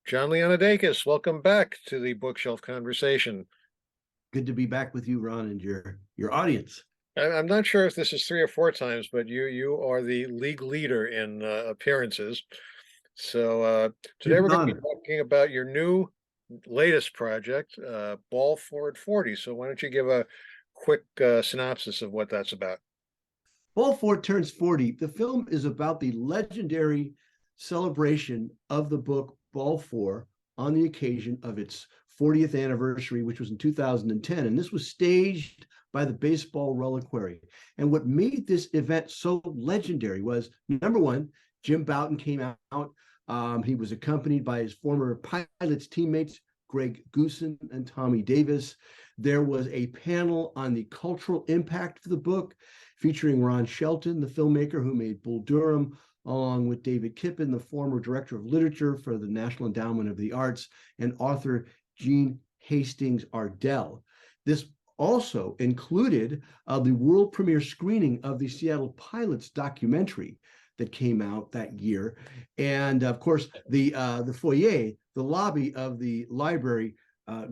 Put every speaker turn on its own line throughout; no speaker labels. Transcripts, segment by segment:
Jon Leonoudakis, welcome back to the Bookshelf Conversation.
Good to be back with you, Ron, and your audience.
I'm not sure if this is three or four times, but you are the league leader in appearances. So today
It's
we're
an
going to be
honor.
talking about your new latest project, Ball Forward 40. So why don't you give a quick synopsis of what that's about?
Ball Four turns 40. The film is about the legendary celebration of the book Ball Four on the occasion of its 40th anniversary, which was in 2010. And this was staged by the Baseball Reliquary. And what made this event so legendary was, number one, Jim Bouton came out. He was accompanied by his former Pilots teammates, Greg Goosen and Tommy Davis. There was a panel on the cultural impact of the book, featuring Ron Shelton, the filmmaker who made Bull Durham, along with David Kippen, the former director of literature for the National Endowment of the Arts, and author Gene Hastings Ardell. This also included the world premiere screening of the Seattle Pilots documentary that came out that year. And of course, the foyer, the lobby of the library,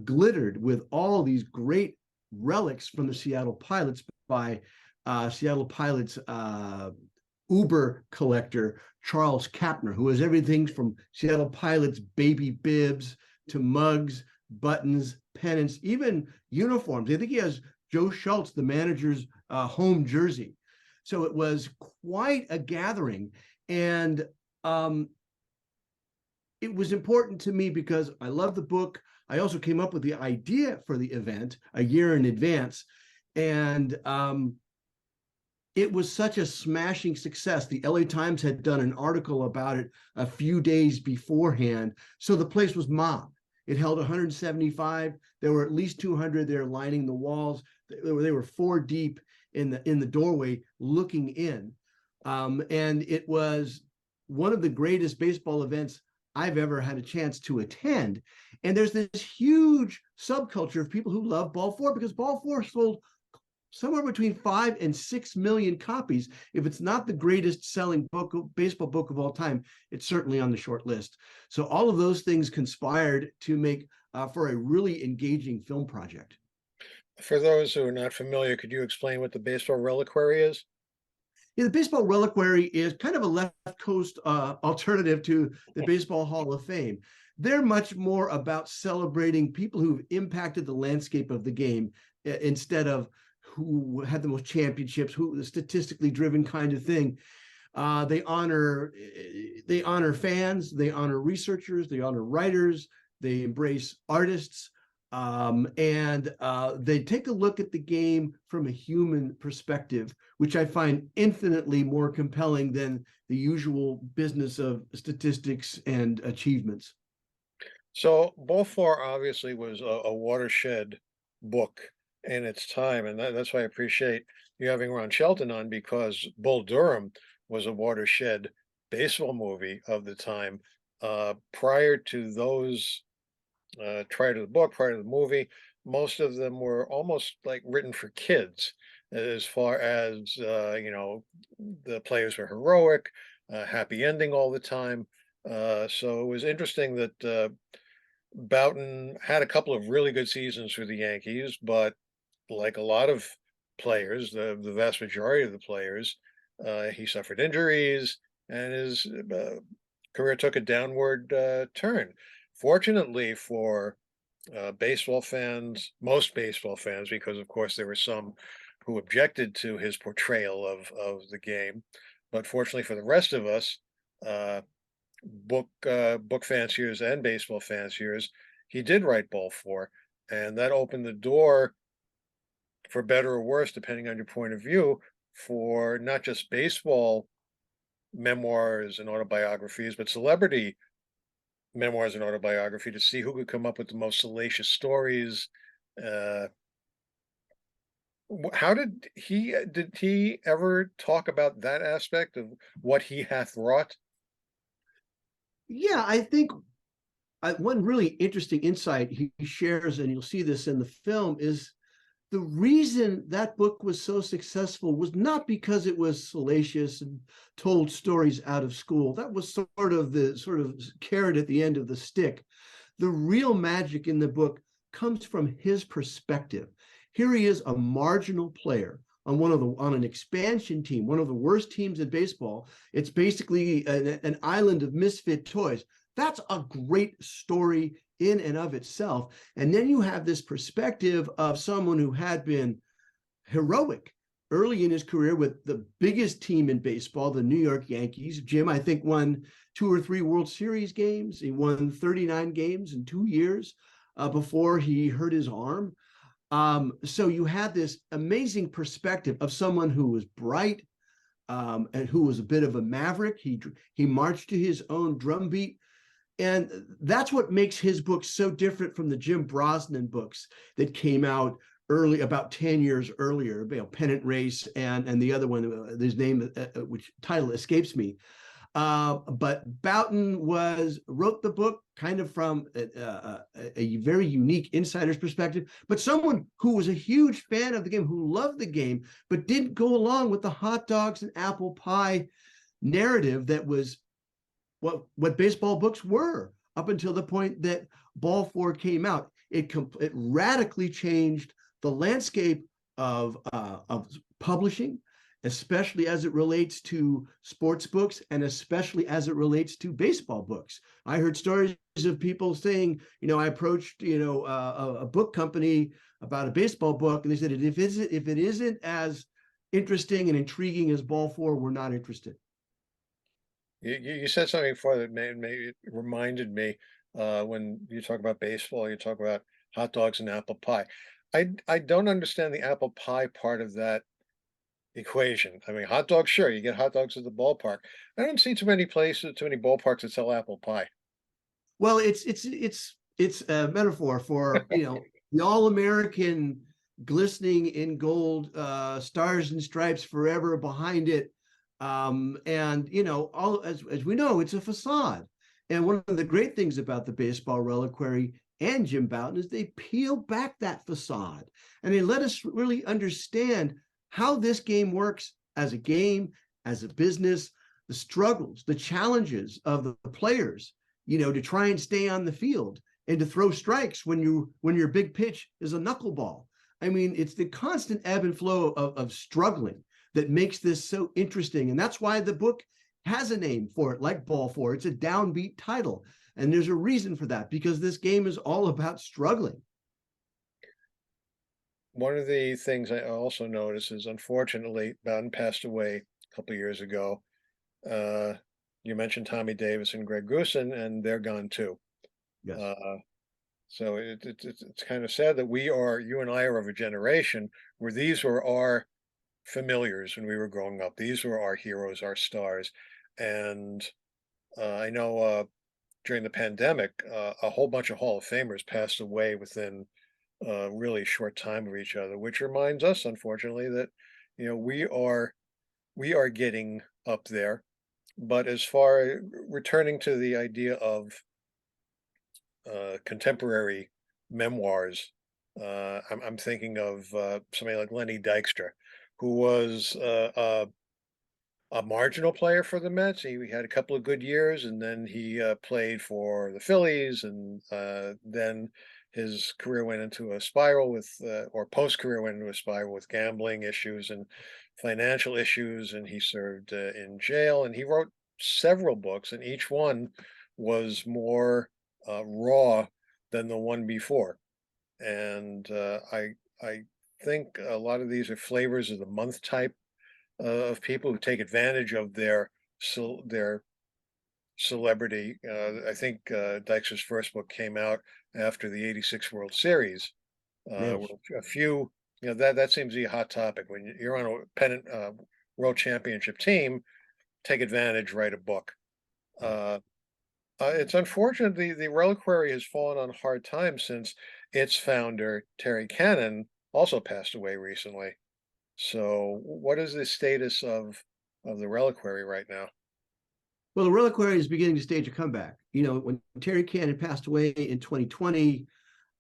glittered with all these great relics from the Seattle Pilots by Seattle Pilots Uber collector Charles Kapner, who has everything from Seattle Pilots baby bibs to mugs, buttons, pennants, even uniforms. I think he has Joe Schultz, the manager's home jersey. So it was quite a gathering. And it was important to me because I love the book. I also came up with the idea for the event a year in advance. And it was such a smashing success. The LA Times had done an article about it a few days beforehand. So the place was mobbed. It held 175. There were at least 200 there lining the walls. They were four deep in the doorway looking in. And it was one of the greatest baseball events I've ever had a chance to attend. And there's this huge subculture of people who love Ball Four because Ball Four sold somewhere between 5 and 6 million copies. If it's not the greatest selling baseball book of all time, it's certainly on the short list. So all of those things conspired to make for a really engaging film project.
For those who are not familiar, could you explain what the Baseball Reliquary is?
Yeah, the Baseball Reliquary is kind of a left coast alternative to the Baseball Hall of Fame. They're much more about celebrating people who've impacted the landscape of the game instead of who had the most championships, who the statistically driven kind of thing. They honor fans, they honor researchers, they honor writers, they embrace artists, and they take a look at the game from a human perspective, which I find infinitely more compelling than the usual business of statistics and achievements.
So Ball Four obviously was a watershed book in its time, and that's why I appreciate you having Ron Shelton on because Bull Durham was a watershed baseball movie of the time. Prior to those, prior to the book, prior to the movie, most of them were almost like written for kids, as far as the players were heroic, happy ending all the time. So it was interesting that Boughton had a couple of really good seasons for the Yankees, but like a lot of players, the vast majority of the players, he suffered injuries and his career took a downward turn. Fortunately for baseball fans, most baseball fans, because of course there were some who objected to his portrayal of the game, but fortunately for the rest of us, uh, book fanciers and baseball fanciers, he did write Ball Four, and that opened the door, for better or worse, depending on your point of view, for not just baseball memoirs and autobiographies, but celebrity memoirs and autobiography to see who could come up with the most salacious stories. Uh, how did he ever talk about that aspect of what he hath wrought?
Yeah, I think one really interesting insight he shares, and you'll see this in the film, is The reason that book was so successful was not because it was salacious and told stories out of school. That was sort of carrot at the end of the stick. The real magic in the book comes from his perspective. Here he is, a marginal player on an expansion team, one of the worst teams in baseball. It's basically an island of misfit toys. That's a great story in and of itself. And then you have this perspective of someone who had been heroic early in his career with the biggest team in baseball, the New York Yankees. Jim, I think, won 2 or 3 World Series games. He won 39 games in 2 years before he hurt his arm. So you had this amazing perspective of someone who was bright and who was a bit of a maverick. He marched to his own drumbeat. And that's what makes his book so different from the Jim Brosnan books that came out early, about 10 years earlier, Pennant Race and the other one, his name, which title escapes me. But Boughton wrote the book kind of from a very unique insider's perspective, but someone who was a huge fan of the game, who loved the game, but didn't go along with the hot dogs and apple pie narrative that was what baseball books were up until the point that Ball 4 came out. It radically changed the landscape of publishing, especially as it relates to sports books and especially as it relates to baseball books. I heard stories of people saying, I approached, a book company about a baseball book, and they said, if it isn't as interesting and intriguing as Ball 4, we're not interested.
You said something before that reminded me, when you talk about baseball, you talk about hot dogs and apple pie. I don't understand the apple pie part of that equation. I mean, hot dogs, sure, you get hot dogs at the ballpark. I don't see too many places, too many ballparks that sell apple pie.
Well, it's a metaphor for the all-American glistening in gold, stars and stripes forever behind it. And all as we know, it's a facade. And one of the great things about the baseball reliquary and Jim Boughton is they peel back that facade and they let us really understand how this game works as a game, as a business, the struggles, the challenges of the players, to try and stay on the field and to throw strikes when your big pitch is a knuckleball. I mean, it's the constant ebb and flow of struggling that makes this so interesting. And that's why the book has a name for it, like Ball 4. It's a downbeat title. And there's a reason for that, because this game is all about struggling.
One of the things I also noticed is, unfortunately, Bowden passed away a couple of years ago. Uh, you mentioned Tommy Davis and Greg Goosen, and they're gone too.
Yes.
Uh, so it's kind of sad that you and I are of a generation where these were our familiars when we were growing up. These were our heroes, our stars. And I know during the pandemic, a whole bunch of Hall of Famers passed away within a really short time of each other, which reminds us, unfortunately, that we are getting up there. But as far returning to the idea of contemporary memoirs, I'm thinking of somebody like Lenny Dykstra, who was a marginal player for the Mets. He had a couple of good years, and then he played for the Phillies, and then his career went into a spiral or post-career went into a spiral with gambling issues and financial issues, and he served in jail, and he wrote several books, and each one was more raw than the one before. And I think a lot of these are flavors of the month type of people who take advantage of their celebrity. I think Dykstra's first book came out after the '86 World Series.
Yes.
Where a few, that seems to be a hot topic. When you're on a pennant world championship team, take advantage, write a book.
Right.
Uh, it's unfortunate the reliquary has fallen on hard times since its founder, Terry Cannon, also passed away recently. So, what is the status of the reliquary right now?
Well, the reliquary is beginning to stage a comeback. When Terry Cannon passed away in 2020,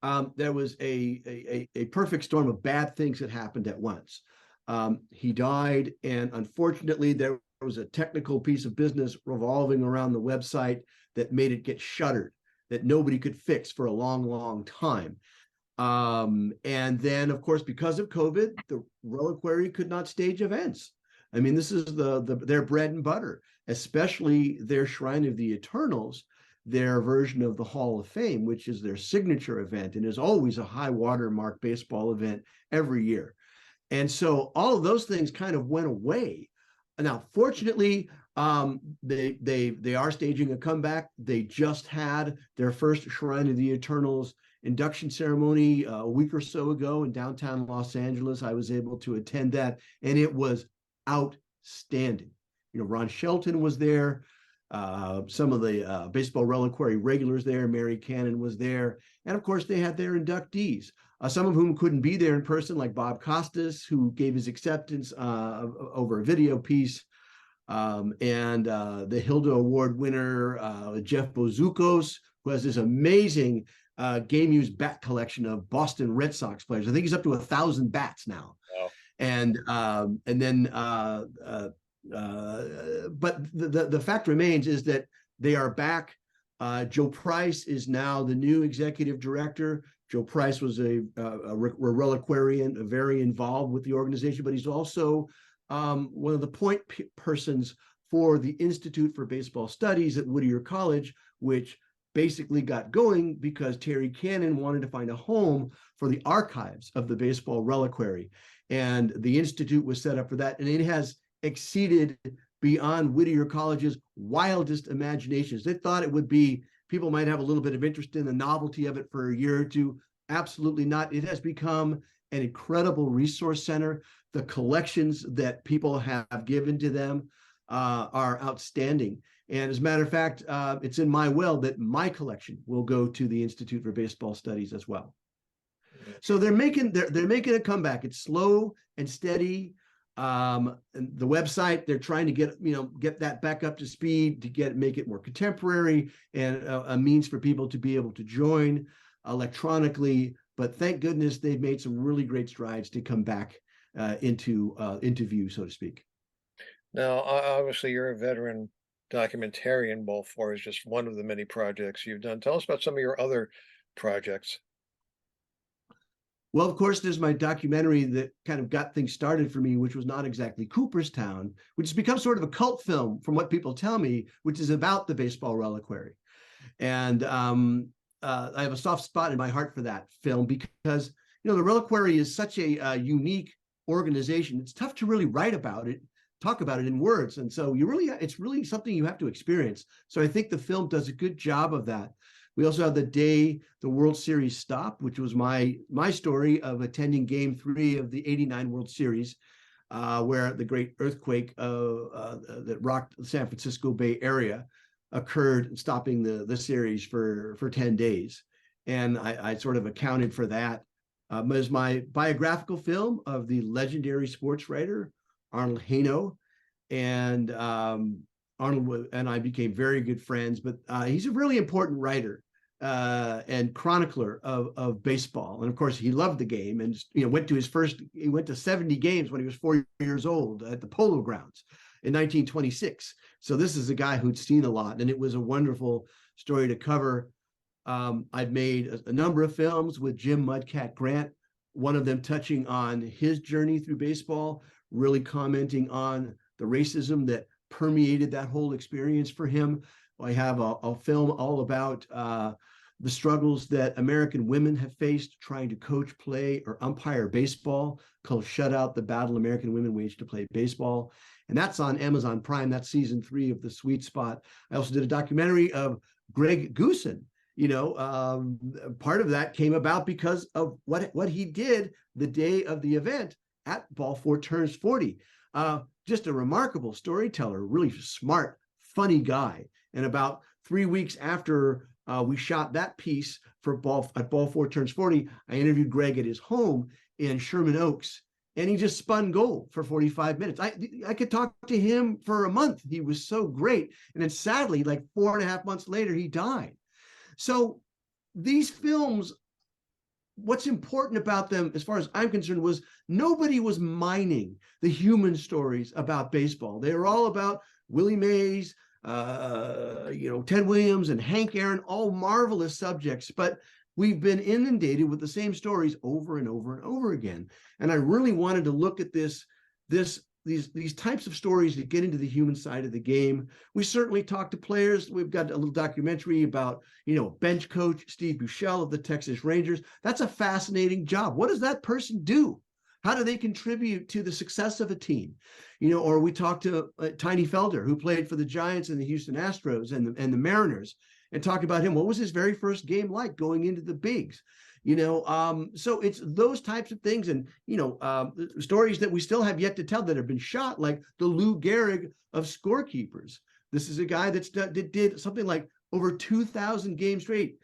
there was a perfect storm of bad things that happened at once. He died, and unfortunately, there was a technical piece of business revolving around the website that made it get shuttered, that nobody could fix for a long, long time. And then, of course, because of COVID, the Reliquary could not stage events. I mean, this is their bread and butter, especially their Shrine of the Eternals, their version of the Hall of Fame, which is their signature event and is always a high watermark baseball event every year. And so all of those things kind of went away. Now, fortunately, they are staging a comeback. They just had their first Shrine of the Eternals induction ceremony a week or so ago in downtown Los Angeles. I was able to attend that, and it was outstanding. You know, Ron Shelton was there. Some of the Baseball Reliquary regulars there. Mary Cannon was there. And of course, they had their inductees, some of whom couldn't be there in person, like Bob Costas, who gave his acceptance over a video piece. And the Hilda Award winner, Jeff Bozoukos, who has this amazing game used bat collection of Boston Red Sox players. I think he's up to 1,000 bats now.
Wow.
And then but the fact remains is that they are back. Joe Price is now the new executive director. Joe Price was a reliquarian, very involved with the organization, but he's also one of the point persons for the Institute for Baseball Studies at Whittier College, which basically got going because Terry Cannon wanted to find a home for the archives of the Baseball Reliquary. And the Institute was set up for that. And it has exceeded beyond Whittier College's wildest imaginations. They thought it would be, people might have a little bit of interest in the novelty of it for a year or two. Absolutely not. It has become an incredible resource center. The collections that people have given to them are outstanding. And as a matter of fact, it's in my will that my collection will go to the Institute for Baseball Studies as well. So they're making a comeback. It's slow and steady. And the website, they're trying to get that back up to speed, to make it more contemporary, and a means for people to be able to join electronically. But thank goodness they've made some really great strides to come back into view, so to speak.
Now, obviously, you're a veteran documentarian. Ball 4 is just one of the many projects you've done. Tell us about some of your other projects.
Well, of course, there's my documentary that kind of got things started for me, which was not exactly Cooperstown, which has become sort of a cult film from what people tell me, which is about the Baseball Reliquary. And I have a soft spot in my heart for that film because, the Reliquary is such a unique organization. It's tough to really write about it, talk about it in words. And so it's really something you have to experience. So I think the film does a good job of that. We also have the day the World Series stopped, which was my story of attending Game 3 of the '89 World Series, where the great earthquake that rocked the San Francisco Bay Area occurred, stopping the series for 10 days. And I sort of accounted for that. As my biographical film of the legendary sports writer, Arnold Haino. And Arnold and I became very good friends, but he's a really important writer and chronicler of baseball. And of course, he loved the game and he went to 70 games when he was 4 years old at the Polo Grounds in 1926. So this is a guy who'd seen a lot, and it was a wonderful story to cover. I've made a number of films with Jim Mudcat Grant, one of them touching on his journey through baseball, really commenting on the racism that permeated that whole experience for him. I have a film all about the struggles that American women have faced trying to coach, play, or umpire baseball, called Shut Out: The Battle American Women Waged to Play Baseball. And that's on Amazon Prime. That's season 3 of The Sweet Spot. I also did a documentary of Greg Goosen. Part of that came about because of what he did the day of the event at Ball 4 Turns 40. Just a remarkable storyteller, really smart, funny guy. And about 3 weeks after we shot that piece at Ball 4 Turns 40, I interviewed Greg at his home in Sherman Oaks, and he just spun gold for 45 minutes. I could talk to him for a month. He was so great. And then sadly, like 4.5 months later, he died. So these films what's important about them, as far as I'm concerned, was nobody was mining the human stories about baseball. They were all about Willie Mays, Ted Williams and Hank Aaron, all marvelous subjects, but we've been inundated with the same stories over and over and over again. And I really wanted to look at these types of stories that get into the human side of the game. We certainly talk to players. We've got a little documentary about, bench coach Steve Buechele of the Texas Rangers. That's a fascinating job. What does that person do? How do they contribute to the success of a team? Or we talked to Tiny Felder, who played for the Giants and the Houston Astros and the Mariners, and talked about him. What was his very first game like going into the bigs? So it's those types of things, and stories that we still have yet to tell that have been shot, like the Lou Gehrig of scorekeepers. This is a guy that did something like over 2,000 games straight,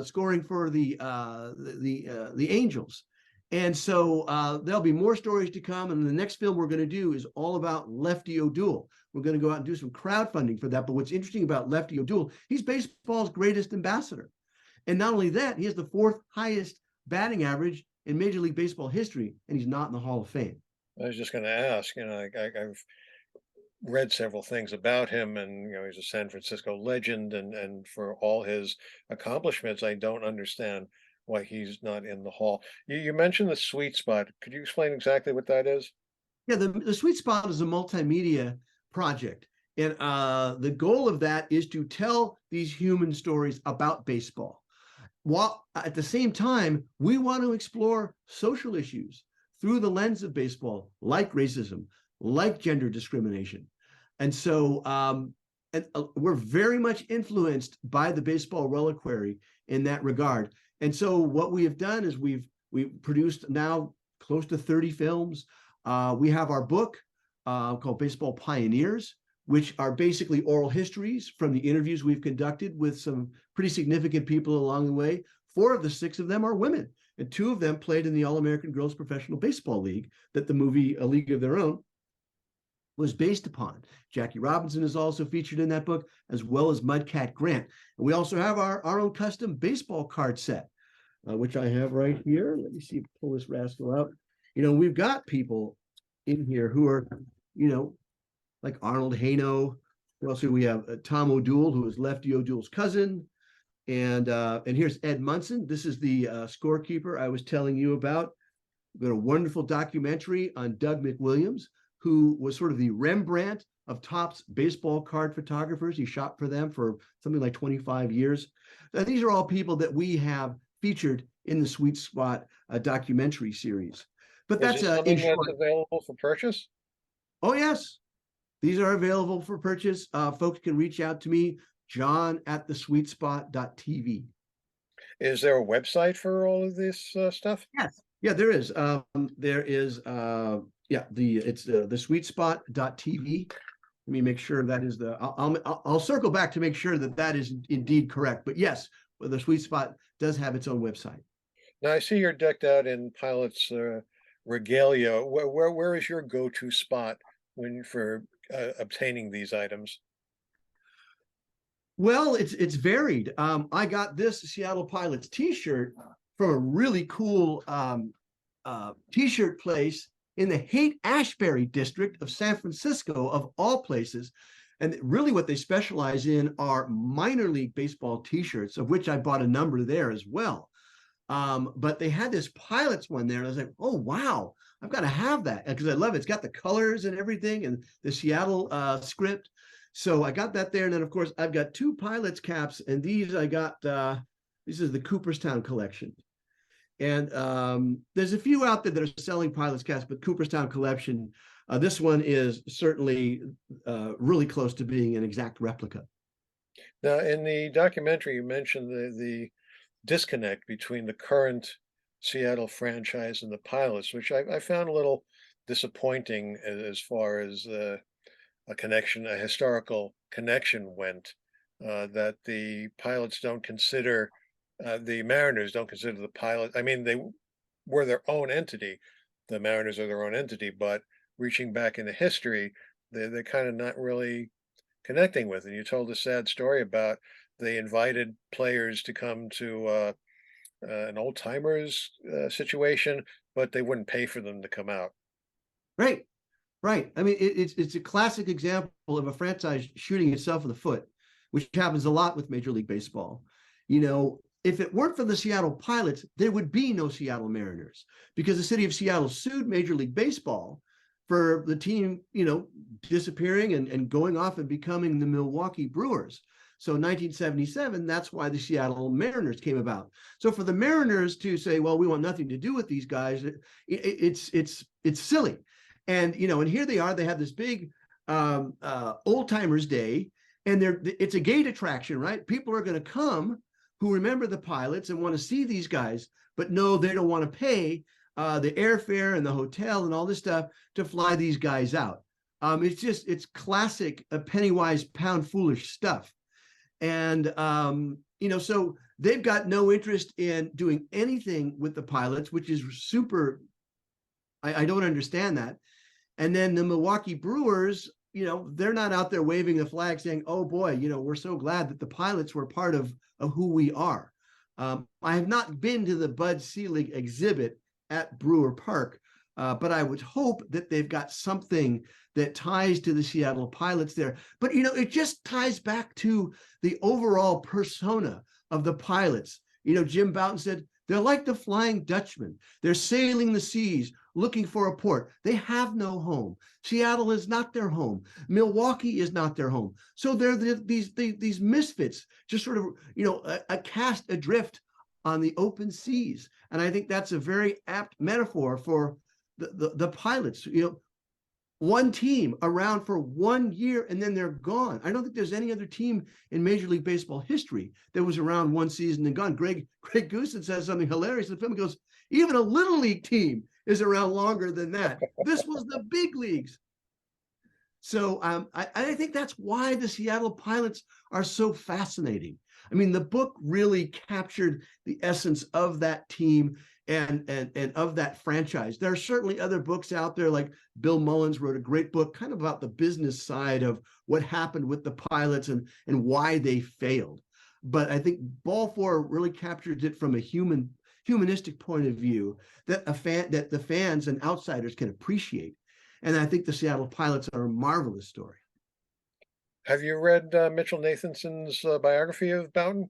scoring for the Angels. And so there'll be more stories to come. And the next film we're going to do is all about Lefty O'Doul. We're going to go out and do some crowdfunding for that. But what's interesting about Lefty O'Doul, he's baseball's greatest ambassador. And not only that, he has the fourth highest batting average in Major League Baseball history, and he's not in the Hall of Fame.
I was just going to ask, I've read several things about him, and he's a San Francisco legend, and for all his accomplishments, I don't understand why he's not in the hall. You mentioned the sweet spot. Could you explain exactly what that is?
Yeah, the Sweet Spot is a multimedia project. And the goal of that is to tell these human stories about baseball, while at the same time, we want to explore social issues through the lens of baseball, like racism, like gender discrimination. And so we're very much influenced by the baseball reliquary in that regard. And so what we have done is we've produced now close to 30 films. We have our book called Baseball Pioneers, which are basically oral histories from the interviews we've conducted with some pretty significant people along the way. 4 of the 6 of them are women, and 2 of them played in the All-American Girls Professional Baseball League that the movie A League of Their Own was based upon. Jackie Robinson is also featured in that book, as well as Mudcat Grant. And we also have our own custom baseball card set, which I have right here. Let me see, pull this rascal out. We've got people in here who are, like Arnold Haino. Also, we have Tom O'Doul, who is Lefty O'Doul's cousin. And here's Ed Munson. This is the scorekeeper I was telling you about. We've got a wonderful documentary on Doug McWilliams, who was sort of the Rembrandt of Topps baseball card photographers. He shot for them for something like 25 years. Now, these are all people that we have featured in the Sweet Spot documentary series. But
Is
that's
it
in
something
short.
that's available for purchase?
Oh, yes. These are available for purchase. Folks can reach out to me, john@thesweetspot.tv.
Is there a website for all of this stuff?
Yes. Yeah, there is. There is, it's thesweetspot.tv. Let me make sure that is I'll circle back to make sure that is indeed correct. But yes, the Sweet Spot does have its own website.
Now, I see you're decked out in pilot's regalia. Where is your go-to spot for obtaining these items?
Well, it's varied. I got this Seattle Pilots T-shirt from a really cool T-shirt place in the Haight-Ashbury district of San Francisco, of all places. And really what they specialize in are minor league baseball T-shirts, of which I bought a number there as well. But they had this Pilots one there, and I was like, oh, wow, I've got to have that because I love it. It's got the colors and everything and the Seattle script. So I got that there. And then, of course, I've got 2 Pilots caps, and these I got, this is the Cooperstown collection. And there's a few out there that are selling Pilots caps, but Cooperstown collection, this one is certainly really close to being an exact replica.
Now, in the documentary, you mentioned the disconnect between the current Seattle franchise and the Pilots, which I found a little disappointing as far as a historical connection went. That the Pilots don't consider, the Mariners don't consider the Pilots. I mean, they were their own entity. The Mariners are their own entity, but reaching back into history, they're kind of not really connecting with. And you told a sad story about they invited players to come to an old timers situation, but they wouldn't pay for them to come out.
Right, right. I mean, it's a classic example of a franchise shooting itself in the foot, which happens a lot with Major League Baseball. You know, if it weren't for the Seattle Pilots, there would be no Seattle Mariners, because the city of Seattle sued Major League Baseball for the team, disappearing and going off and becoming the Milwaukee Brewers. So in 1977, that's why the Seattle Mariners came about. So for the Mariners to say, well, we want nothing to do with these guys, it's silly. And and here they are. They have this big old timers day, and it's a gate attraction, right? People are going to come who remember the Pilots and want to see these guys, but no, they don't want to pay the airfare and the hotel and all this stuff to fly these guys out. It's classic penny wise, pound foolish stuff. And so they've got no interest in doing anything with the Pilots, which is super. I don't understand that. And then the Milwaukee Brewers, they're not out there waving the flag saying, oh boy, we're so glad that the Pilots were part of who we are. I have not been to the Bud Selig exhibit at Brewer Park, but I would hope that they've got something that ties to the Seattle Pilots there. But, it just ties back to the overall persona of the Pilots. Jim Bouton said, they're like the Flying Dutchman. They're sailing the seas, looking for a port. They have no home. Seattle is not their home. Milwaukee is not their home. So they're these misfits, just sort of, a cast adrift on the open seas. And I think that's a very apt metaphor for the Pilots. One team around for 1 year and then they're gone. I don't think there's any other team in Major League Baseball history that was around one season and gone. Greg Goosen says something hilarious in the film. He goes, even a little league team is around longer than that. This was the big leagues. So I think that's why the Seattle Pilots are so fascinating. I mean, the book really captured the essence of that team and of that franchise. There are certainly other books out there, like Bill Mullins wrote a great book kind of about the business side of what happened with the Pilots and why they failed. But I think Ball 4 really captured it from a humanistic point of view that the fans and outsiders can appreciate. And I think the Seattle Pilots are a marvelous story.
Have you read Mitchell Nathanson's biography of Bouton?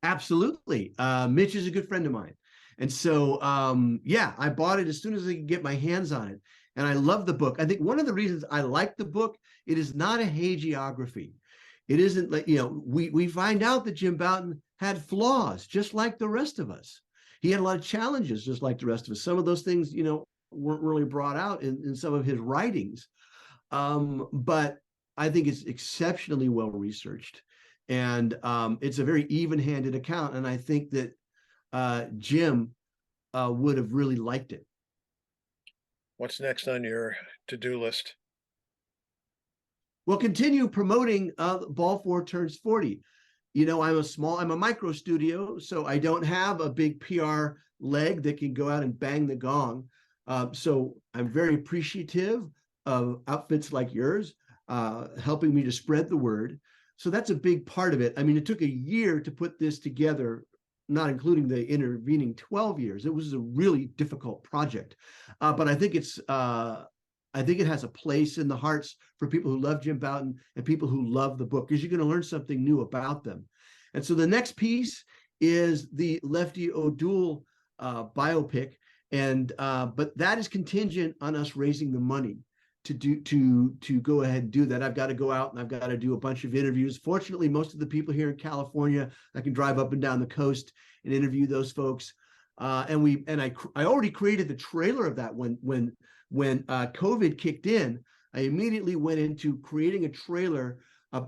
Absolutely. Mitch is a good friend of mine. And so, I bought it as soon as I could get my hands on it. And I love the book. I think one of the reasons I like the book, it is not a hagiography. It isn't like, we find out that Jim Bouton had flaws, just like the rest of us. He had a lot of challenges, just like the rest of us. Some of those things, weren't really brought out in some of his writings. But I think it's exceptionally well researched. And it's a very even-handed account. And I think that Jim would have really liked it.
What's next on your to-do list?
Well, continue promoting Ball 4 Turns 40. I'm a micro studio, so I don't have a big PR leg that can go out and bang the gong. So I'm very appreciative of outfits like yours helping me to spread the word. So that's a big part of it. I mean, it took a year to put this together, not including the intervening 12 years. It was a really difficult project. But I think it has a place in the hearts for people who love Jim Bouton and people who love the book, because you're going to learn something new about them. And so the next piece is the Lefty O'Doul biopic. And but that is contingent on us raising the money to go ahead and do that. I've got to go out and I've got to do a bunch of interviews. Fortunately, most of the people here in California, I can drive up and down the coast and interview those folks. I already created the trailer of that when COVID kicked in. I immediately went into creating a trailer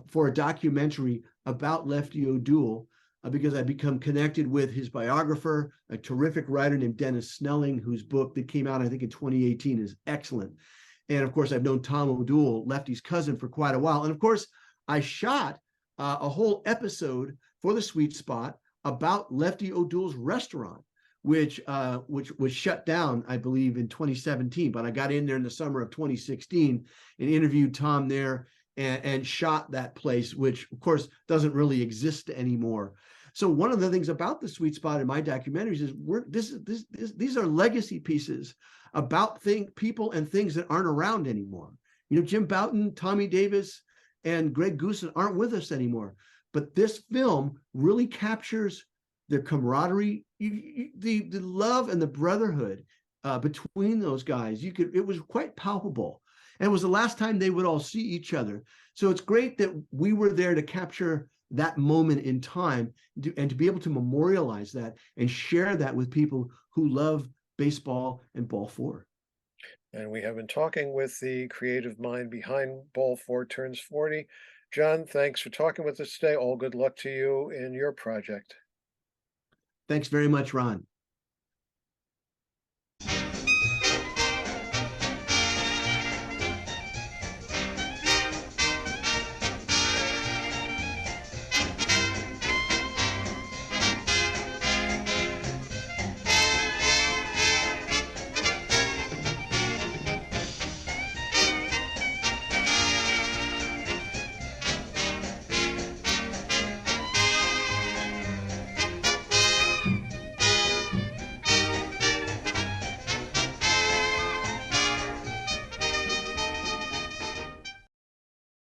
for a documentary about Lefty O'Doul because I become connected with his biographer, a terrific writer named Dennis Snelling, whose book that came out, I think, in 2018 is excellent. And of course, I've known Tom O'Doul, Lefty's cousin, for quite a while. And of course, I shot a whole episode for the Sweet Spot about Lefty O'Doul's restaurant, which was shut down, I believe, in 2017. But I got in there in the summer of 2016 and interviewed Tom there and shot that place, which of course doesn't really exist anymore. So one of the things about the sweet spot in my documentaries is these are legacy pieces about people and things that aren't around anymore. You know, Jim Bouton, Tommy Davis, and Greg Goosen aren't with us anymore. But this film really captures the camaraderie, the love and the brotherhood between those guys. It was quite palpable. And it was the last time they would all see each other. So it's great that we were there to capture that moment in time and to be able to memorialize that and share that with people who love baseball and Ball 4.
And we have been talking with the creative mind behind Ball 4 Turns 40. Jon, thanks for talking with us today. All good luck to you in your project.
Thanks very much, Ron.